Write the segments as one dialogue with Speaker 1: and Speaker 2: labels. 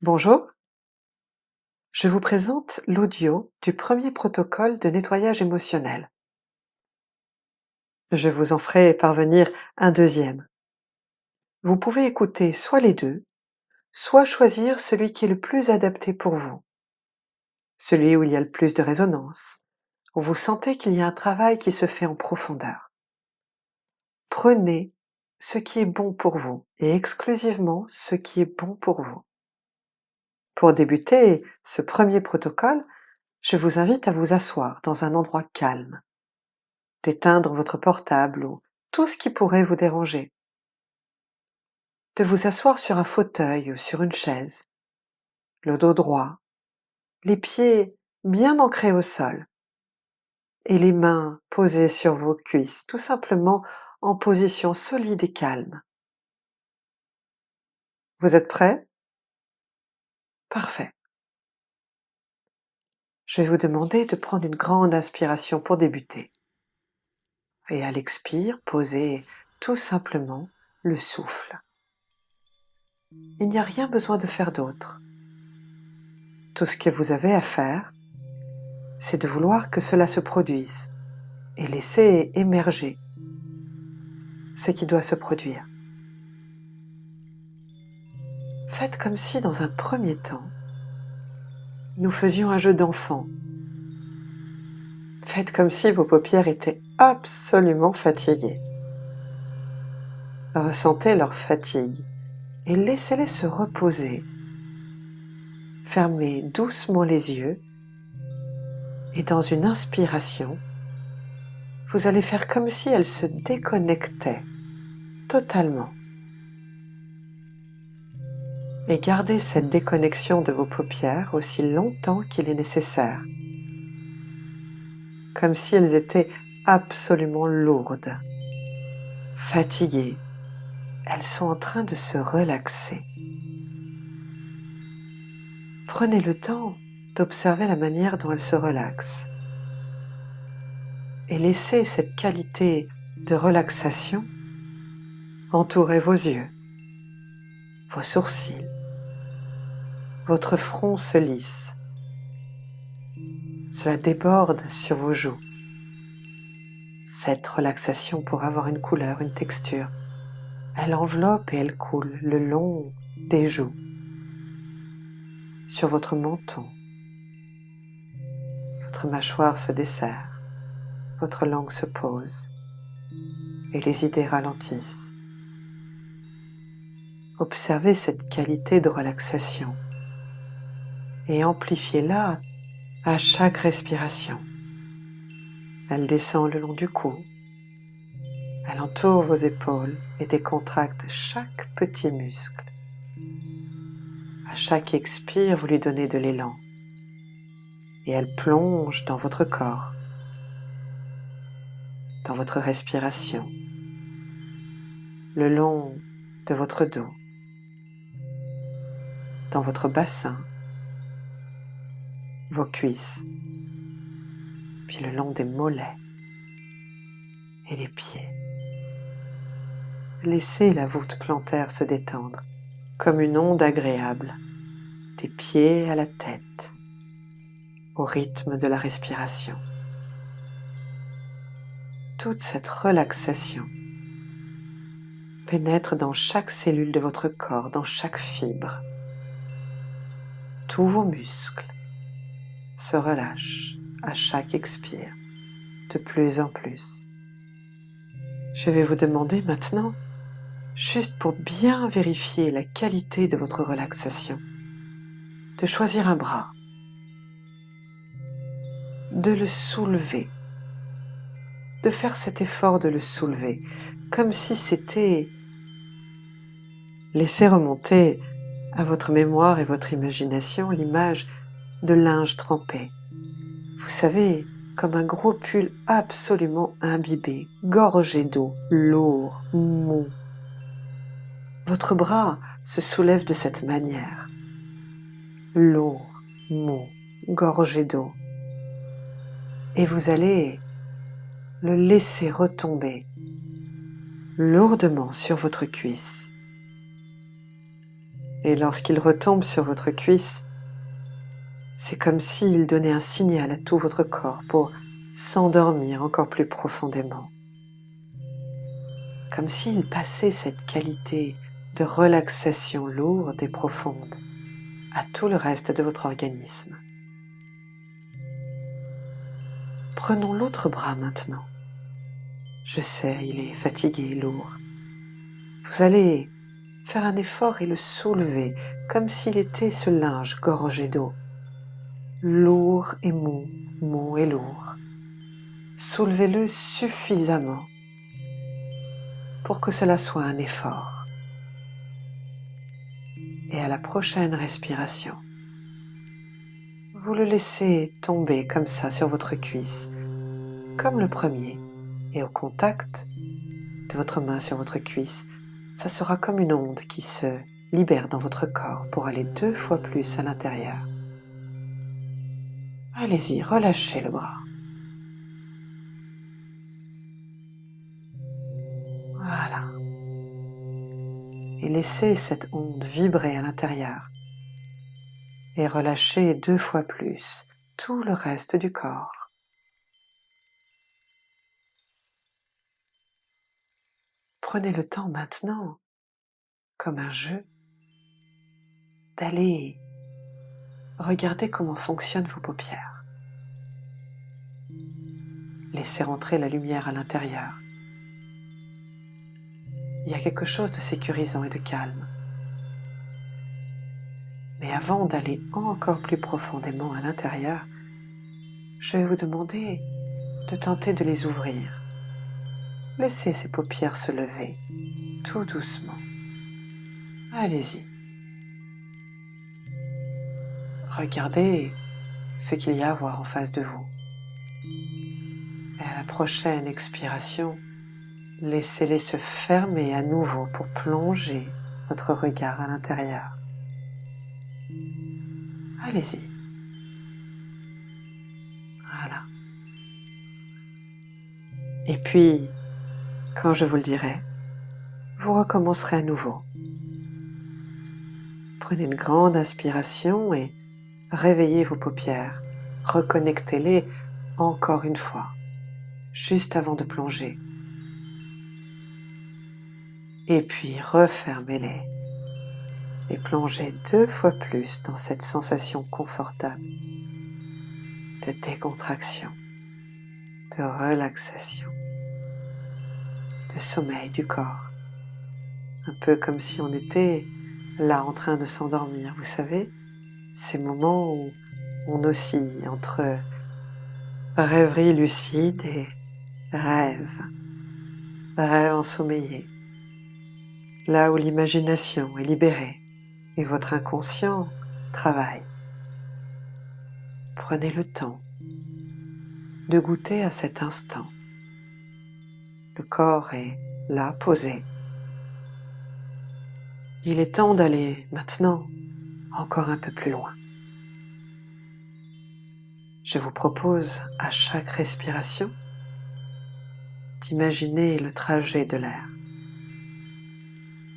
Speaker 1: Bonjour, je vous présente l'audio du premier protocole de nettoyage émotionnel. Je vous en ferai parvenir un deuxième. Vous pouvez écouter soit les deux, soit choisir celui qui est le plus adapté pour vous, celui où il y a le plus de résonance, où vous sentez qu'il y a un travail qui se fait en profondeur. Prenez ce qui est bon pour vous et exclusivement ce qui est bon pour vous. Pour débuter ce premier protocole, je vous invite à vous asseoir dans un endroit calme, d'éteindre votre portable ou tout ce qui pourrait vous déranger, de vous asseoir sur un fauteuil ou sur une chaise, le dos droit, les pieds bien ancrés au sol et les mains posées sur vos cuisses, tout simplement en position solide et calme. Vous êtes prêts? Parfait. Je vais vous demander de prendre une grande inspiration pour débuter. Et à l'expire, posez tout simplement le souffle. Il n'y a rien besoin de faire d'autre. Tout ce que vous avez à faire, c'est de vouloir que cela se produise et laisser émerger ce qui doit se produire. Faites comme si dans un premier temps, nous faisions un jeu d'enfant. Faites comme si vos paupières étaient absolument fatiguées. Ressentez leur fatigue et laissez-les se reposer. Fermez doucement les yeux et dans une inspiration, vous allez faire comme si elles se déconnectaient totalement. Et gardez cette déconnexion de vos paupières aussi longtemps qu'il est nécessaire, comme si elles étaient absolument lourdes, fatiguées. Elles sont en train de se relaxer. Prenez le temps d'observer la manière dont elles se relaxent et laissez cette qualité de relaxation entourer vos yeux, vos sourcils, votre front se lisse. Cela déborde sur vos joues. Cette relaxation pour avoir une couleur, une texture, elle enveloppe et elle coule le long des joues, sur votre menton. Votre mâchoire se desserre, votre langue se pose et les idées ralentissent. Observez cette qualité de relaxation et amplifiez-la à chaque respiration. Elle descend le long du cou, elle entoure vos épaules et décontracte chaque petit muscle. À chaque expire, vous lui donnez de l'élan et elle plonge dans votre corps, dans votre respiration, le long de votre dos, dans votre bassin, vos cuisses, puis le long des mollets et les pieds. Laissez la voûte plantaire se détendre comme une onde agréable, des pieds à la tête, au rythme de la respiration. Toute cette relaxation pénètre dans chaque cellule de votre corps, dans chaque fibre. Tous vos muscles se relâchent à chaque expire, de plus en plus. Je vais vous demander maintenant, juste pour bien vérifier la qualité de votre relaxation, de choisir un bras, de le soulever, de faire cet effort de le soulever, comme si c'était laisser remonter à votre mémoire et votre imagination l'image de linge trempé. Vous savez, comme un gros pull absolument imbibé, gorgé d'eau, lourd, mou. Votre bras se soulève de cette manière, lourd, mou, gorgé d'eau. Et vous allez le laisser retomber lourdement sur votre cuisse. Et lorsqu'il retombe sur votre cuisse, c'est comme s'il donnait un signal à tout votre corps pour s'endormir encore plus profondément. Comme s'il passait cette qualité de relaxation lourde et profonde à tout le reste de votre organisme. Prenons l'autre bras maintenant. Je sais, il est fatigué, lourd. Vous allez faire un effort et le soulever comme s'il était ce linge gorgé d'eau. Lourd et mou, mou et lourd. Soulevez-le suffisamment pour que cela soit un effort. Et à la prochaine respiration, vous le laissez tomber comme ça sur votre cuisse, comme le premier, et au contact de votre main sur votre cuisse, ça sera comme une onde qui se libère dans votre corps pour aller 2 fois plus à l'intérieur. Allez-y, relâchez le bras. Voilà. Et laissez cette onde vibrer à l'intérieur. Et relâchez 2 fois plus tout le reste du corps. Prenez le temps maintenant, comme un jeu, d'aller regarder comment fonctionnent vos paupières. Laissez rentrer la lumière à l'intérieur. Il y a quelque chose de sécurisant et de calme. Mais avant d'aller encore plus profondément à l'intérieur, je vais vous demander de tenter de les ouvrir. Laissez ces paupières se lever, tout doucement. Allez-y. Regardez ce qu'il y a à voir en face de vous. Et à la prochaine expiration, laissez-les se fermer à nouveau pour plonger votre regard à l'intérieur. Allez-y. Voilà. Et puis, quand je vous le dirai, vous recommencerez à nouveau. Prenez une grande inspiration et réveillez vos paupières. Reconnectez-les encore une fois, juste avant de plonger. Et puis refermez-les et plongez 2 fois plus dans cette sensation confortable de décontraction, de relaxation, de sommeil du corps. Un peu comme si on était là en train de s'endormir, vous savez, ces moments où on oscille entre rêverie lucide et rêve ensommeillé, là où l'imagination est libérée et votre inconscient travaille. Prenez le temps de goûter à cet instant. Le corps est là, posé. Il est temps d'aller maintenant encore un peu plus loin. Je vous propose à chaque respiration d'imaginer le trajet de l'air.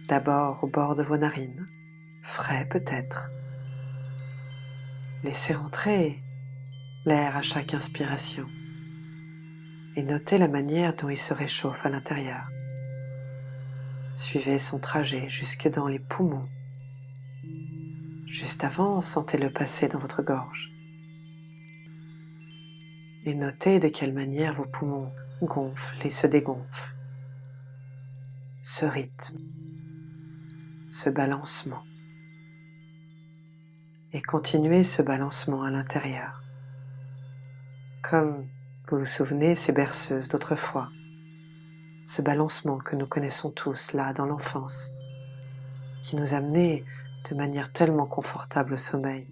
Speaker 1: D'abord au bord de vos narines, frais peut-être. Laissez rentrer l'air à chaque inspiration et notez la manière dont il se réchauffe à l'intérieur. Suivez son trajet jusque dans les poumons. Juste avant, sentez-le passer dans votre gorge. Et notez de quelle manière vos poumons gonflent et se dégonflent. Ce rythme, ce balancement. Et continuez ce balancement à l'intérieur. Comme vous vous souvenez ces berceuses d'autrefois. Ce balancement que nous connaissons tous là dans l'enfance, qui nous amenait de manière tellement confortable au sommeil.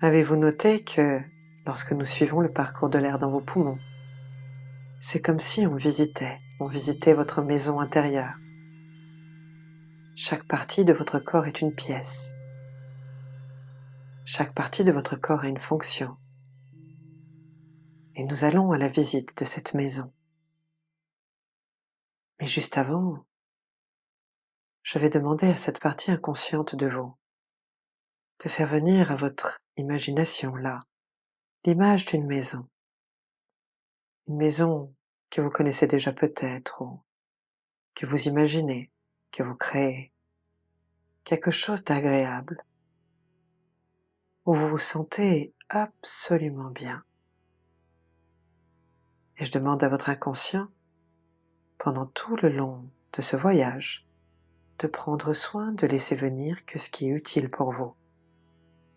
Speaker 1: Avez-vous noté que lorsque nous suivons le parcours de l'air dans vos poumons, c'est comme si on visitait votre maison intérieure. Chaque partie de votre corps est une pièce. Chaque partie de votre corps a une fonction. Et nous allons à la visite de cette maison. Mais juste avant, je vais demander à cette partie inconsciente de vous de faire venir à votre imagination là l'image d'une maison. Une maison que vous connaissez déjà peut-être ou que vous imaginez, que vous créez. Quelque chose d'agréable, où vous vous sentez absolument bien. Et je demande à votre inconscient, pendant tout le long de ce voyage, de prendre soin de laisser venir que ce qui est utile pour vous,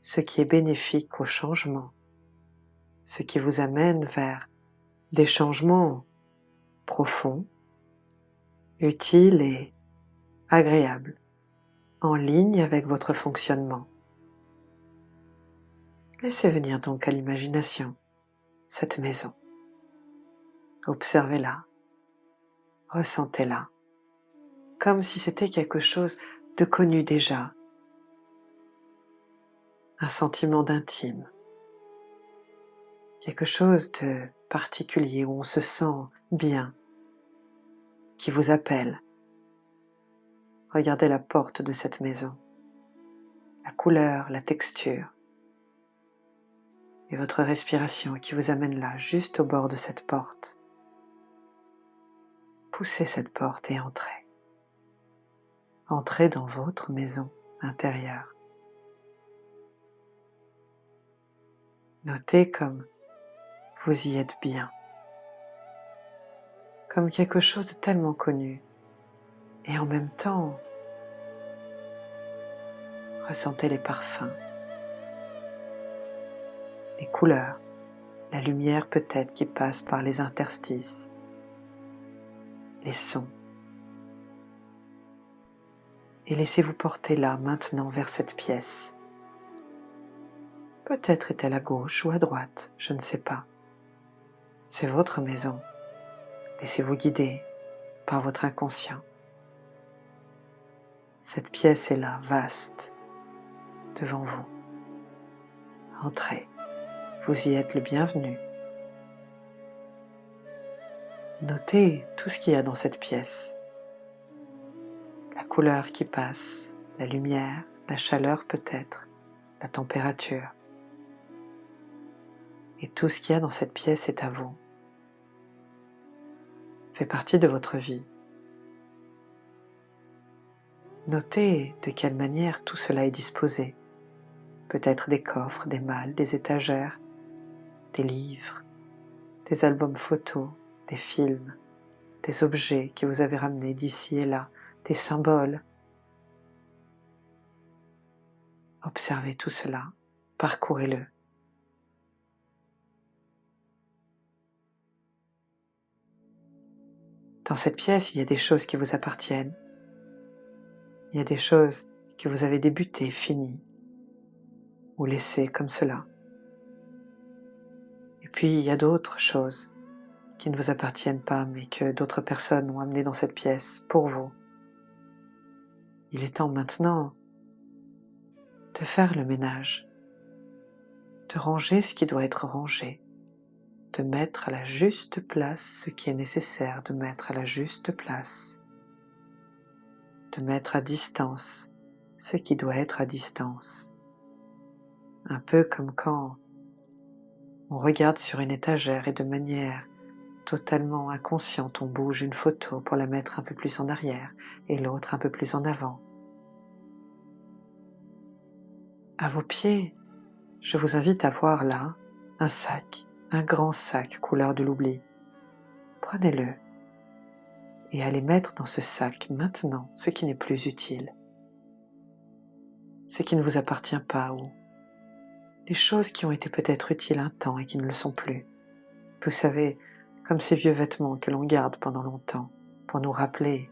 Speaker 1: ce qui est bénéfique au changement, ce qui vous amène vers des changements profonds, utiles et agréables, en ligne avec votre fonctionnement. Laissez venir donc à l'imagination cette maison. Observez-la, ressentez-la, comme si c'était quelque chose de connu déjà, un sentiment d'intime, quelque chose de particulier où on se sent bien, qui vous appelle. Regardez la porte de cette maison, la couleur, la texture, et votre respiration qui vous amène là, juste au bord de cette porte. Poussez cette porte et entrez. Entrez dans votre maison intérieure. Notez comme vous y êtes bien, comme quelque chose de tellement connu, et en même temps, ressentez les parfums, les couleurs, la lumière peut-être qui passe par les interstices, les sons. Et laissez-vous porter là, maintenant, vers cette pièce. Peut-être est-elle à gauche ou à droite, je ne sais pas. C'est votre maison. Laissez-vous guider par votre inconscient. Cette pièce est là, vaste, devant vous. Entrez, vous y êtes le bienvenu. Notez tout ce qu'il y a dans cette pièce. La couleur qui passe, la lumière, la chaleur peut-être, la température. Et tout ce qu'il y a dans cette pièce est à vous. Fait partie de votre vie. Notez de quelle manière tout cela est disposé. Peut-être des coffres, des malles, des étagères, des livres, des albums photos, des films, des objets que vous avez ramenés d'ici et là, des symboles. Observez tout cela, parcourez-le. Dans cette pièce, il y a des choses qui vous appartiennent. Il y a des choses que vous avez débutées, finies, ou laissées comme cela. Et puis, il y a d'autres choses qui ne vous appartiennent pas, mais que d'autres personnes ont amenées dans cette pièce pour vous. Il est temps maintenant de faire le ménage, de ranger ce qui doit être rangé, de mettre à la juste place ce qui est nécessaire de mettre à la juste place, de mettre à distance ce qui doit être à distance. Un peu comme quand on regarde sur une étagère et de manière totalement inconsciente, on bouge une photo pour la mettre un peu plus en arrière et l'autre un peu plus en avant. À vos pieds, je vous invite à voir là un sac, un grand sac couleur de l'oubli. Prenez-le et allez mettre dans ce sac maintenant ce qui n'est plus utile, ce qui ne vous appartient pas ou les choses qui ont été peut-être utiles un temps et qui ne le sont plus. Vous savez, comme ces vieux vêtements que l'on garde pendant longtemps pour nous rappeler.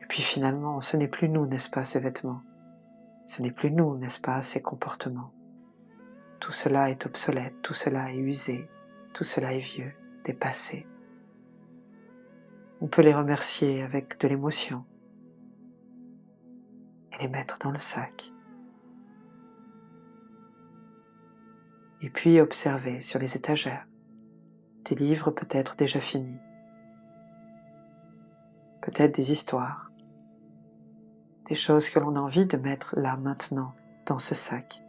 Speaker 1: Et puis finalement, ce n'est plus nous, n'est-ce pas, ces vêtements? Ce n'est plus nous, n'est-ce pas, ces comportements? Tout cela est obsolète, tout cela est usé, tout cela est vieux, dépassé. On peut les remercier avec de l'émotion et les mettre dans le sac. Et puis observer sur les étagères des livres peut-être déjà finis, peut-être des histoires, des choses que l'on a envie de mettre là maintenant, dans ce sac,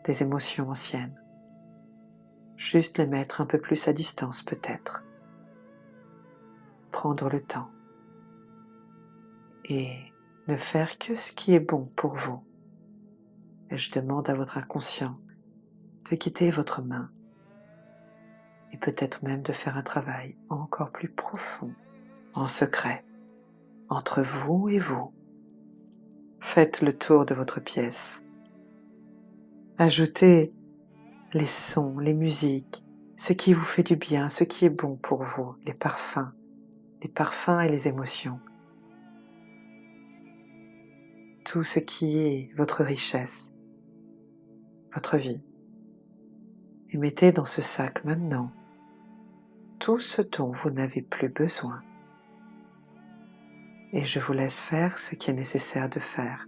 Speaker 1: des émotions anciennes. Juste les mettre un peu plus à distance peut-être. Prendre le temps et ne faire que ce qui est bon pour vous. Et je demande à votre inconscient de quitter votre main et peut-être même de faire un travail encore plus profond, en secret, entre vous et vous. Faites le tour de votre pièce. Ajoutez les sons, les musiques, ce qui vous fait du bien, ce qui est bon pour vous, les parfums et les émotions. Tout ce qui est votre richesse, votre vie. Et mettez dans ce sac maintenant tout ce dont vous n'avez plus besoin. Et je vous laisse faire ce qui est nécessaire de faire.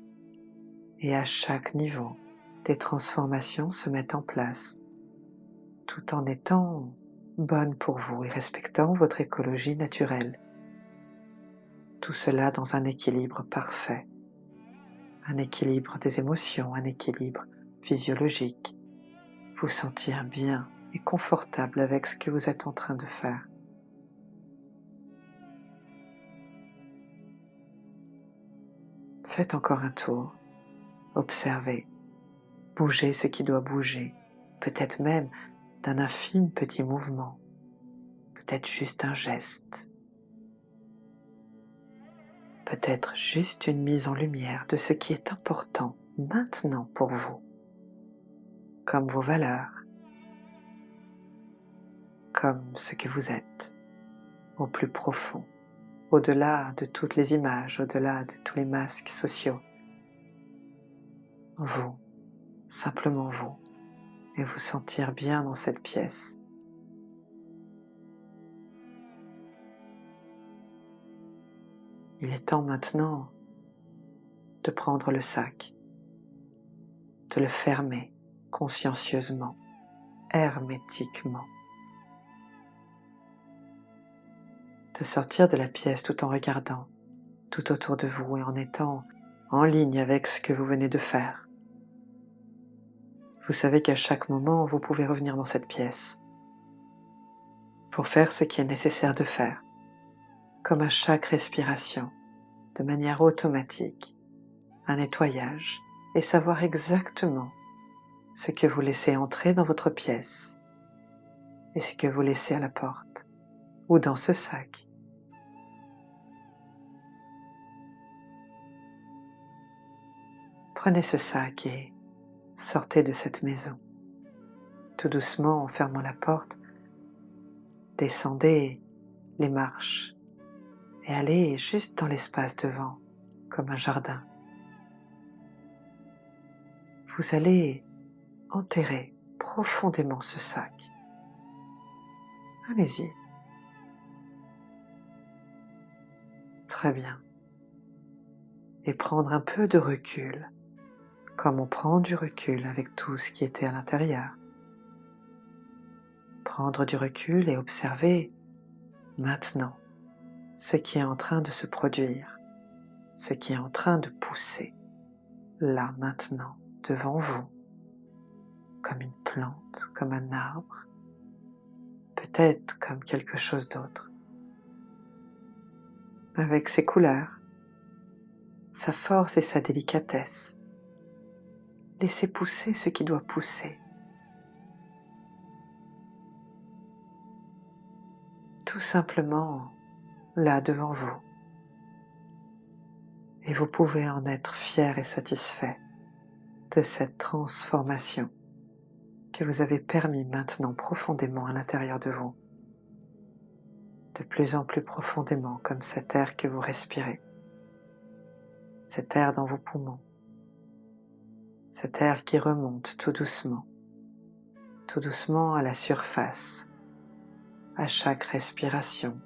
Speaker 1: Et à chaque niveau, des transformations se mettent en place, tout en étant bonnes pour vous et respectant votre écologie naturelle. Tout cela dans un équilibre parfait, un équilibre des émotions, un équilibre physiologique. Vous sentir bien et confortable avec ce que vous êtes en train de faire. Faites encore un tour, observez, bougez ce qui doit bouger, peut-être même d'un infime petit mouvement, peut-être juste un geste, peut-être juste une mise en lumière de ce qui est important maintenant pour vous, comme vos valeurs, comme ce que vous êtes, au plus profond, au-delà de toutes les images, au-delà de tous les masques sociaux. Vous, simplement vous, et vous sentir bien dans cette pièce. Il est temps maintenant de prendre le sac, de le fermer consciencieusement, hermétiquement, de sortir de la pièce tout en regardant tout autour de vous et en étant en ligne avec ce que vous venez de faire. Vous savez qu'à chaque moment, vous pouvez revenir dans cette pièce pour faire ce qui est nécessaire de faire, comme à chaque respiration, de manière automatique, un nettoyage, et savoir exactement ce que vous laissez entrer dans votre pièce et ce que vous laissez à la porte ou dans ce sac. Prenez ce sac et sortez de cette maison. Tout doucement, en fermant la porte, descendez les marches et allez juste dans l'espace devant, comme un jardin. Vous allez enterrer profondément ce sac. Allez-y. Très bien. Et prendre un peu de recul, comme on prend du recul avec tout ce qui était à l'intérieur. Prendre du recul et observer maintenant ce qui est en train de se produire, ce qui est en train de pousser, là maintenant, devant vous, comme une plante, comme un arbre, peut-être comme quelque chose d'autre, avec ses couleurs, sa force et sa délicatesse. Laissez pousser ce qui doit pousser. Tout simplement là devant vous. Et vous pouvez en être fier et satisfait de cette transformation que vous avez permis maintenant profondément à l'intérieur de vous. De plus en plus profondément comme cet air que vous respirez. Cet air dans vos poumons. Cet air qui remonte tout doucement à la surface, à chaque respiration.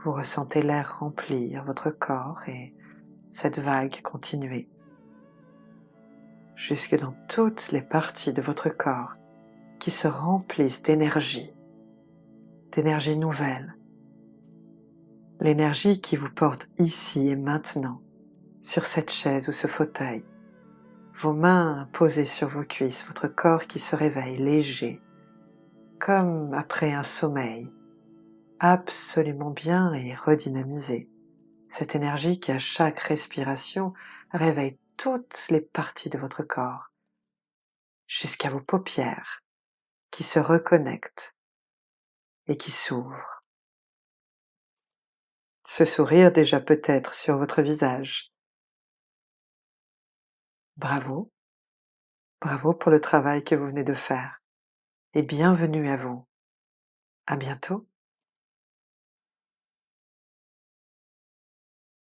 Speaker 1: Vous ressentez l'air remplir votre corps et cette vague continuer jusque dans toutes les parties de votre corps qui se remplissent d'énergie nouvelle, l'énergie qui vous porte ici et maintenant sur cette chaise ou ce fauteuil, vos mains posées sur vos cuisses, votre corps qui se réveille léger, comme après un sommeil, absolument bien et redynamisé. Cette énergie qui à chaque respiration réveille toutes les parties de votre corps, jusqu'à vos paupières qui se reconnectent et qui s'ouvrent. Ce sourire déjà peut-être sur votre visage. Bravo, bravo pour le travail que vous venez de faire et bienvenue à vous. À bientôt.